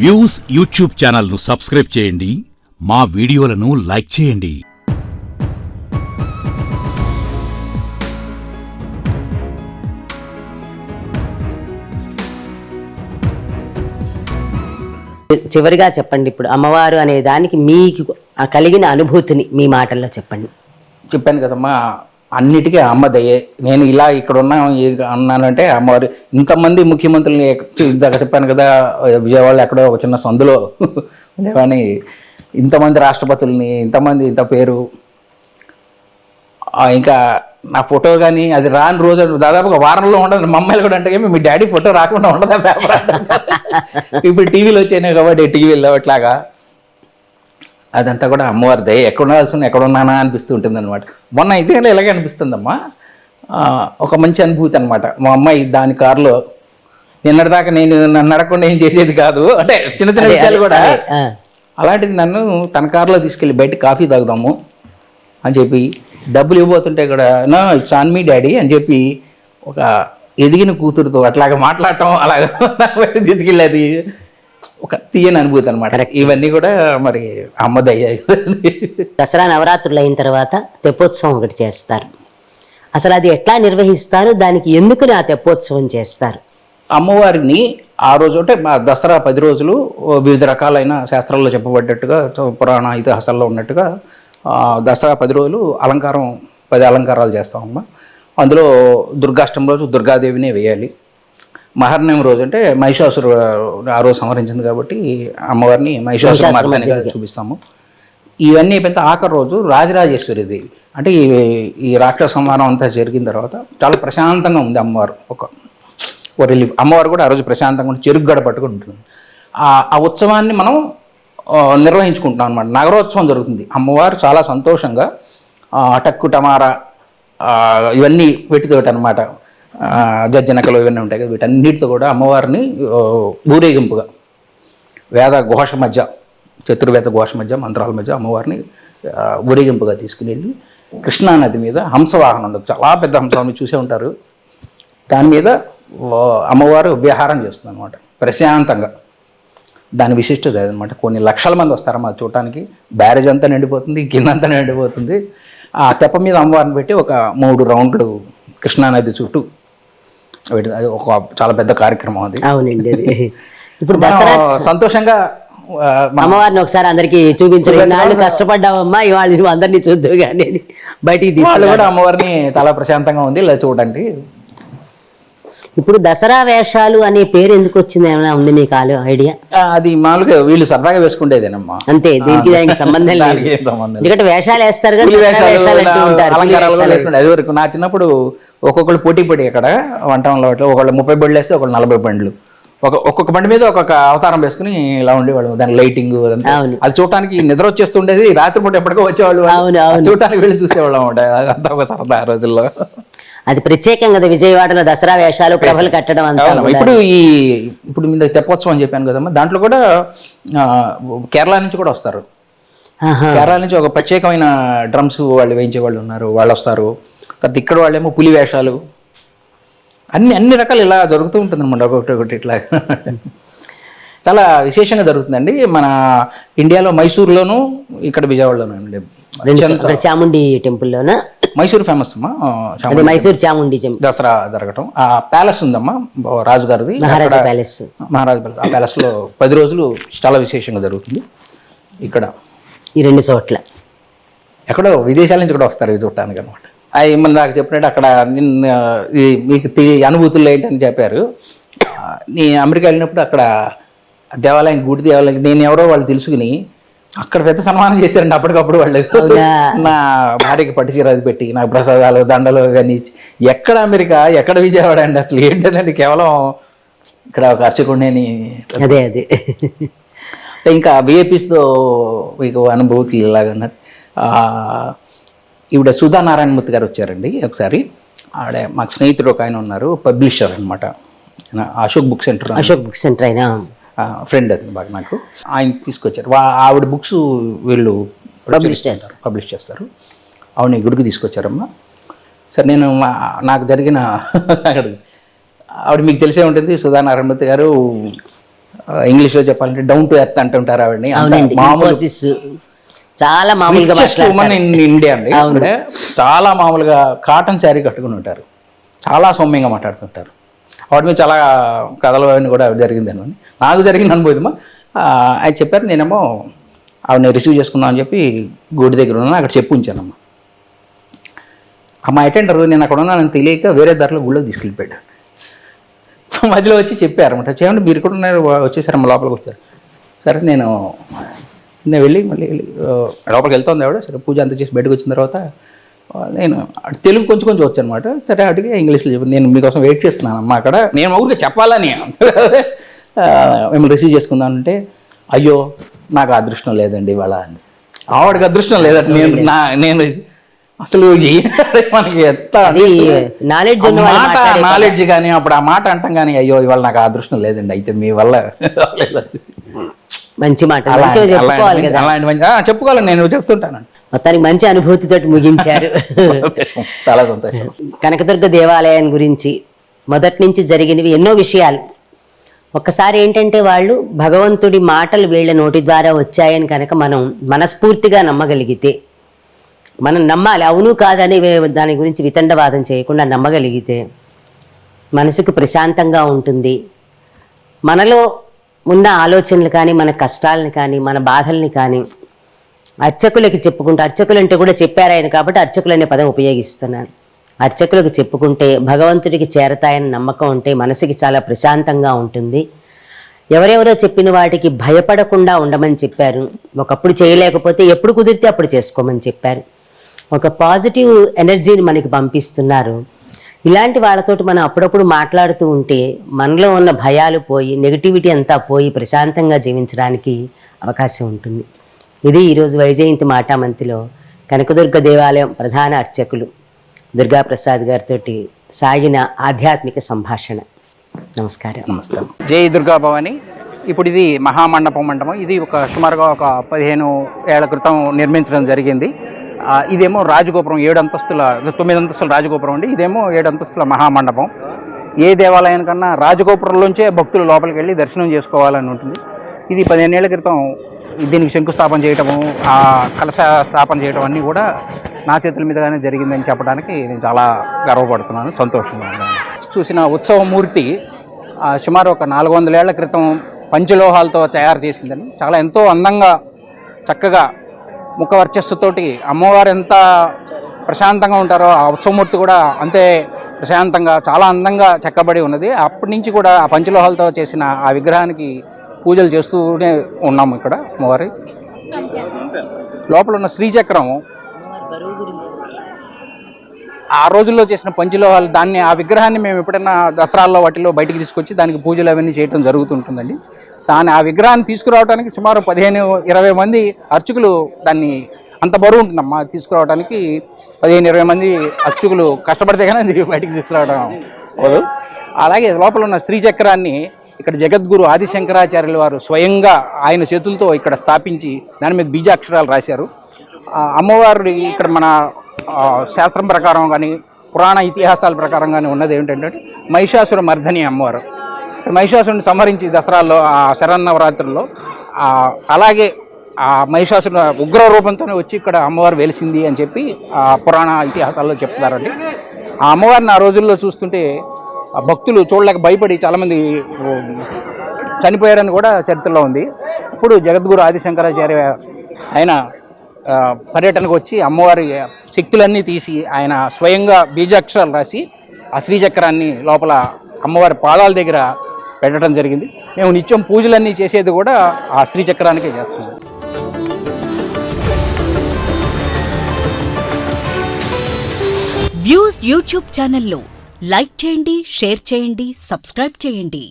Views YouTube ఛానల్ను subscribe చేయండి, మా వీడియోలను లైక్ చేయండి. చివరిగా చెప్పండి, ఇప్పుడు అమ్మవారు అనే దానికి మీకు కలిగిన అనుభూతిని మీ మాటల్లో చెప్పండి. చెప్పాను కదమ్మా, అన్నిటికీ అమ్మ దయే. నేను ఇలా ఇక్కడ అన్నానంటే అమ్మవారు ఇంతమంది ముఖ్యమంత్రులని ఇందాక చెప్పాను కదా, విజయవాడలో ఎక్కడో ఒక చిన్న సందులో కానీ ఇంతమంది రాష్ట్రపతుల్ని ఇంత పేరు, ఇంకా నా ఫోటో కానీ అది రాని రోజు దాదాపు ఒక వారంలో ఉండదు. మా అమ్మాయిలు కూడా అంటే మీ డాడీ ఫోటో రాకుండా ఉండదా పేపర్ ఇప్పుడు టీవీలో వచ్చాయి కాబట్టి టీవీలో అట్లాగా అదంతా కూడా అమ్మవారి దయ. ఎక్కడ ఉండాల్సిన ఎక్కడ ఉన్నానా అనిపిస్తూ ఉంటుంది అనమాట. మొన్న అయితే ఇలాగే అనిపిస్తుందమ్మా, ఒక మంచి అనుభూతి అనమాట. మా అమ్మాయి దాని కారులో నిన్నటిదాకా నేను నన్ను అడగకుండా ఏం చేసేది కాదు, అంటే చిన్న చిన్న విషయాలు కూడా, అలాంటిది నన్ను తన కారులో తీసుకెళ్ళి బయట కాఫీ తాగుదాము అని చెప్పి డబ్బులు ఇవ్వబోతుంటే కూడా no it's on me daddy అని చెప్పి ఒక ఎదిగిన కూతురుతో అట్లాగా మాట్లాడటం, అలాగా తీసుకెళ్ళేది ఒక తీయని అనుభూతి అనమాట. ఇవన్నీ కూడా మరి అమ్మదయ్య. దసరా నవరాత్రులు అయిన తర్వాత తెప్పోత్సవం ఒకటి చేస్తారు. అసలు అది ఎట్లా నిర్వహిస్తారు, దానికి ఎందుకు ఆ తెప్పోత్సవం చేస్తారు? అమ్మవారిని ఆ రోజు అంటే మా దసరా 10 రోజులు వివిధ రకాలైన శాస్త్రాల్లో చెప్పబడ్డట్టుగా, పురాణ ఇతిహాసాల్లో ఉన్నట్టుగా దసరా 10 రోజులు 10 అలంకారాలు చేస్తామమ్మా. అందులో దుర్గాష్టమి రోజు దుర్గాదేవినే వేయాలి. మహర్ణయం రోజు అంటే మహిషాసురు ఆ రోజు సంహరించింది కాబట్టి అమ్మవారిని మహిషాసుర మర్దనిగా చూపిస్తాము. ఇవన్నీ అయిపోయిన ఆఖరి రోజు రాజరాజేశ్వరి దేవి, అంటే ఈ రాక్షస సంహారం అంతా జరిగిన తర్వాత చాలా ప్రశాంతంగా ఉంది అమ్మవారు. ఒక రిలీఫ్. అమ్మవారు కూడా ఆ రోజు ప్రశాంతంగా ఉండి చెరుగ్గడ పట్టుకుని ఉంటుంది. ఆ ఉత్సవాన్ని మనం నిర్వహించుకుంటున్నాం అనమాట. నగరోత్సవం జరుగుతుంది. అమ్మవారు చాలా సంతోషంగా టక్కు టమారా ఇవన్నీ పెట్టితోటి అనమాట, గజ్జనకలు ఇవన్నీ ఉంటాయి కదా, వీటన్నిటితో కూడా అమ్మవారిని ఊరేగింపుగా వేద ఘోష మధ్య, చతుర్వేద ఘోష మధ్య, మంత్రాల మధ్య అమ్మవారిని ఊరేగింపుగా తీసుకుని వెళ్ళి కృష్ణానది మీద హంసవాహనం ఉండదు, చాలా పెద్ద హంసవాహనం చూసే ఉంటారు, దాని మీద అమ్మవారు విహారం చేస్తుంది అనమాట ప్రశాంతంగా. దాని విశిష్టత అదనమాట. కొన్ని లక్షల మంది వస్తారమ్మా చూడటానికి. బ్యారేజ్ అంతా నిండిపోతుంది, కిందంతా నిండిపోతుంది. ఆ తెప్ప మీద అమ్మవారిని పెట్టి ఒక 3 రౌండ్లు కృష్ణానది చుట్టూ అది ఒక చాలా పెద్ద కార్యక్రమం. అది అవునండి. ఇప్పుడు సంతోషంగా అమ్మవారిని ఒకసారి అందరికి చూపించాలి. కష్టపడ్డావమ్మా, ఇవాళ నువ్వు అందరినీ చూద్దు కానీ బయటికి వాళ్ళు కూడా అమ్మవారిని చాలా ప్రశాంతంగా ఉంది ఇలా చూడండి. ఇప్పుడు దసరా వేషాలు అనే పేరు ఎందుకు వచ్చింది, ఏమైనా ఉంది మీకు ఐడియా? అది మామూలుగా వీళ్ళు సరదాగా వేసుకుంటేదేనమ్మా, అంతే. దీనికి దానికి సంబంధం లేదు. ఎందుకంటే వేషాలు వేస్తారు కదా, అది వరకు నా చిన్నప్పుడు ఒక్కొక్కళ్ళు పోటీ అక్కడ వంటంలో ఒకళ్ళు 30 బండ్లు వేస్తే ఒకళ్ళు 40 బండ్లు, ఒక్కొక్క బండి మీద ఒక్కొక్క అవతారం వేసుకుని ఇలా ఉండేవాళ్ళు. దాని లైటింగ్ అది చూడటానికి నిద్ర వచ్చేస్తుండేది. రాత్రిపూట ఎప్పటికో వచ్చేవాళ్ళు, చూడటానికి వెళ్ళి చూసేవాళ్ళం ఉంటాయి. అంతా ఒక సరదా రోజుల్లో. అది ప్రత్యేకం కదా విజయవాడలో దసరా వేషాలు, ప్రభలు కట్టడం అంతా. ఇప్పుడు మీద తెప్పోత్సవం అని చెప్పాను కదమ్మా, దాంట్లో కూడా కేరళ నుంచి కూడా వస్తారు. కేరళ నుంచి ఒక ప్రత్యేకమైన డ్రమ్స్ వాళ్ళు వేయించే వాళ్ళు ఉన్నారు, వాళ్ళు వస్తారు. ఇక్కడ వాళ్ళేమో పులి వేషాలు, అన్ని రకాలు ఇలా జరుగుతూ ఉంటుంది అనమాట. ఒకటి ఇట్లా చాలా విశేషంగా జరుగుతుందండి. మన ఇండియాలో మైసూర్లోను, ఇక్కడ విజయవాడలోనూ అండి. చాముండి టెంపుల్లోనా? మైసూర్ ఫేమస్ అమ్మా, మైసూర్ చాముండి దసరా జరగటం. ఆ ప్యాలెస్ ఉందమ్మా రాజుగారిది, మహారాజా ప్యాలెస్. ఆ ప్యాలెస్ లో 10 రోజులు చాలా విశేషంగా జరుగుతుంది. ఇక్కడ ఈ 2 చోట్ల ఎక్కడో విదేశాల నుంచి కూడా వస్తారు ఇవి చూడటానికి అనమాట. అవి మన నాకు చెప్పినట్టు అక్కడ మీకు అనుభూతులు ఏంటని చెప్పారు. నీ అమెరికా వెళ్ళినప్పుడు అక్కడ దేవాలయం, గుడి దేవాలయం, నేను ఎవరో వాళ్ళు తెలుసుకుని అక్కడ పెద్ద సన్మానం చేశారండి అప్పటికప్పుడు వాళ్ళు. నా భార్యకి పట్టు చీర అది పెట్టి నాకు ప్రసాదాలు దండలు కానీ. ఎక్కడ అమెరికా, ఎక్కడ విజయవాడ అండి, అసలు ఏంటంటే కేవలం ఇక్కడ ఒక అర్చకుండేని. అదే అంటే ఇంకా విఐపీస్తో మీకు అనుభూతి ఇలాగన్నది. ఈవిడ సుధా నారాయణమూర్తి గారు వచ్చారండి ఒకసారి. ఆవిడ మాకు స్నేహితుడు ఒక ఆయన ఉన్నారు, పబ్లిషర్ అనమాట, అశోక్ బుక్ సెంటర్ అయినా ఫ్రెండ్ అది బాగా నాకు. ఆయన తీసుకొచ్చారు. ఆవిడ బుక్స్ వీళ్ళు పబ్లిష్ చేస్తారు. ఆవిడ గుడికి తీసుకొచ్చారమ్మా. సరే నేను నాకు జరిగిన ఆవిడ మీకు తెలిసే ఉంటుంది, సుధా నారాయణమూర్తి గారు ఇంగ్లీష్లో చెప్పాలంటే డౌన్ టు ఎర్త్ అంటుంటారు ఆవిడని. అంత అవునండి, మామూలు Infosys చాలా మామూలుగా ఉమెన్ ఇన్ ఇండియా అండి. ఆవిడ చాలా మామూలుగా కాటన్ శారీ కట్టుకుని ఉంటారు, చాలా సౌమ్యంగా మాట్లాడుతుంటారు. వాటి మీద చాలా కథలు అవన్నీ కూడా జరిగిందేమో అని నాకు జరిగింది అనుభవమా. ఆయన చెప్పారు, నేనేమో ఆవిడని రిసీవ్ చేసుకుందాం అని చెప్పి గుడి దగ్గర ఉన్నాను, అక్కడ చెప్పు ఉంచానమ్మా. అమ్మ అటెండర్ నేను అక్కడ ఉన్నానని తెలియక వేరే దారిలో గుళ్ళోకి తీసుకెళ్ళిపోయాడు. మధ్యలో వచ్చి చెప్పారన్నమాట, చేయండి మీరు కూడా ఉన్నారు, వచ్చేసారమ్మ లోపలికి వచ్చారు. సరే నేను వెళ్ళి మళ్ళీ లోపలికి వెళ్తుంది ఆవిడ. సరే పూజ అంతా చేసి బయటకు వచ్చిన తర్వాత నేను తెలుగు కొంచెం కొంచెం వచ్చానమాట. సరే అడిగి ఇంగ్లీష్లో చెప్పి నేను మీకోసం వెయిట్ చేస్తున్నాను అమ్మ అక్కడ, నేను ఊరికే చెప్పాలని మిమ్మల్ని రిసీవ్ చేసుకుందామంటే, అయ్యో నాకు అదృష్టం లేదండి ఇవాళ అని. ఆవిడకి అదృష్టం లేదంటే నేను అసలు మనకి ఎంత నాలెడ్జ్ కానీ అప్పుడు ఆ మాట అంటాం కానీ, అయ్యో ఇవాళ నాకు అదృష్టం లేదండి, అయితే మీ వల్ల మంచి మాట చెప్పుకోవాలి కదా, అలాంటి మంచి చెప్పుకోవాలి, నేను చెప్తుంటాను. మొత్తానికి మంచి అనుభూతితో ముగించారు. చాలా సంతోషం. కనకదుర్గ దేవాలయం గురించి మొదటి నుంచి జరిగినవి ఎన్నో విషయాలు. ఒక్కసారి ఏంటంటే వాళ్ళు భగవంతుడి మాటలు వీళ్ళ నోటి ద్వారా వచ్చాయని కనుక మనం మనస్ఫూర్తిగా నమ్మగలిగితే, మనం నమ్మాలి, అవును కాదని దాని గురించి వితండవాదం చేయకుండా నమ్మగలిగితే మనసుకు ప్రశాంతంగా ఉంటుంది. మనలో ఉన్న ఆలోచనలు కానీ, మన కష్టాలను కానీ, మన బాధల్ని కానీ అర్చకులకి చెప్పుకుంటే, అర్చకులు అంటే కూడా చెప్పారు ఆయన కాబట్టి అర్చకులు అనే పదం ఉపయోగిస్తున్నాను, అర్చకులకు చెప్పుకుంటే భగవంతుడికి చేరతాయని నమ్మకం ఉంటే మనసుకి చాలా ప్రశాంతంగా ఉంటుంది. ఎవరెవరో చెప్పిన వాటికి భయపడకుండా ఉండమని చెప్పారు. ఒకప్పుడు చేయలేకపోతే ఎప్పుడు కుదిరితే అప్పుడు చేసుకోమని చెప్పారు. ఒక పాజిటివ్ ఎనర్జీని మనకి పంపిస్తున్నారు. ఇలాంటి వాళ్ళతోటి మనం అప్పుడప్పుడు మాట్లాడుతూ ఉంటే మనలో ఉన్న భయాలు పోయి, నెగిటివిటీ అంతా పోయి ప్రశాంతంగా జీవించడానికి అవకాశం ఉంటుంది. ఇది ఈరోజు వైజయంతి మాటామంతిలో కనకదుర్గ దేవాలయం ప్రధాన అర్చకులు దుర్గాప్రసాద్ గారితో సాగిన ఆధ్యాత్మిక సంభాషణ. నమస్కారం. నమస్కారం. జై దుర్గా భవాని. ఇప్పుడు ఇది మహామండపం మండపం. ఇది సుమారుగా ఒక 15 ఏళ్ల క్రితం నిర్మించడం జరిగింది. ఇదేమో రాజగోపురం, 9 అంతస్తుల రాజగోపురం అండి. ఇదేమో 7 అంతస్తుల మహామండపం. ఏ దేవాలయానికన్నా రాజగోపురంలోంచే భక్తులు లోపలికి వెళ్ళి దర్శనం చేసుకోవాలని ఉంటుంది. ఇది 15 ఏళ్ల క్రితం దీనికి శంకుస్థాపన చేయటము, కలశ స్థాపన చేయటం అన్నీ కూడా నా చేతుల మీదగానే జరిగిందని చెప్పడానికి నేను చాలా గర్వపడుతున్నాను, సంతోషంగా ఉన్నాను. చూసిన ఉత్సవమూర్తి సుమారు ఒక 400 ఏళ్ల క్రితం పంచలోహాలతో తయారు చేసిందని, చాలా ఎంతో అందంగా చక్కగా ముఖ వర్చస్సుతోటి అమ్మవారు ఎంత ప్రశాంతంగా ఉంటారో ఆ ఉత్సవమూర్తి కూడా అంతే ప్రశాంతంగా చాలా అందంగా చెక్కబడి ఉన్నది. అప్పటి నుంచి కూడా ఆ పంచలోహాలతో చేసిన ఆ విగ్రహానికి పూజలు చేస్తూనే ఉన్నాము. ఇక్కడ అమ్మవారి లోపల ఉన్న శ్రీచక్రం ఆ రోజుల్లో చేసిన పంచలోహాలు, దాన్ని ఆ విగ్రహాన్ని మేము ఎప్పుడైనా దసరాల్లో వాటిలో బయటికి తీసుకొచ్చి దానికి పూజలు అవన్నీ చేయడం జరుగుతుంటుందండి. ఆ విగ్రహాన్ని తీసుకురావడానికి సుమారు 15-20 మంది అర్చకులు, దాన్ని అంత బరువు ఉంటుందమ్మా తీసుకురావడానికి 15-20 మంది అర్చకులు కష్టపడితే కానీ అది బయటికి తీసుకురావడం అవ్వదు. అలాగే లోపల ఉన్న శ్రీచక్రాన్ని ఇక్కడ జగద్గురు ఆదిశంకరాచార్యుల వారు స్వయంగా ఆయన చేతులతో ఇక్కడ స్థాపించి దాని మీద బీజాక్షరాలు రాశారు. అమ్మవారు ఇక్కడ మన శాస్త్రం ప్రకారం కానీ పురాణ ఇతిహాసాల ప్రకారం కానీ ఉన్నది ఏమిటంటే మహిషాసుర మర్దని అమ్మవారు. మహిషాసురుని సంహరించి దసరాల్లో ఆ శరన్నవరాత్రుల్లో అలాగే ఆ మహిషాసురుని ఉగ్ర రూపంతోనే వచ్చి ఇక్కడ అమ్మవారు వెలిసింది అని చెప్పి ఆ పురాణ ఇతిహాసాల్లో చెప్తారండి. ఆ అమ్మవారిని ఆ రోజుల్లో చూస్తుంటే భక్తులు చూడలేక భయపడి చాలామంది చనిపోయారని కూడా చరిత్రలో ఉంది. ఇప్పుడు జగద్గురు ఆదిశంకరాచార్య ఆయన పర్యటనకు వచ్చి అమ్మవారి శక్తులన్నీ తీసి ఆయన స్వయంగా బీజాక్షరాలు రాసి ఆ శ్రీచక్రాన్ని లోపల అమ్మవారి పాదాల దగ్గర పెట్టడం జరిగింది. మేము నిత్యం పూజలన్నీ చేసేది కూడా ఆ శ్రీచక్రానికే చేస్తున్నాం. వ్యూస్ యూట్యూబ్ ఛానల్లో లైక్ చేయండి, షేర్ చేయండి, సబ్స్క్రైబ్ చేయండి.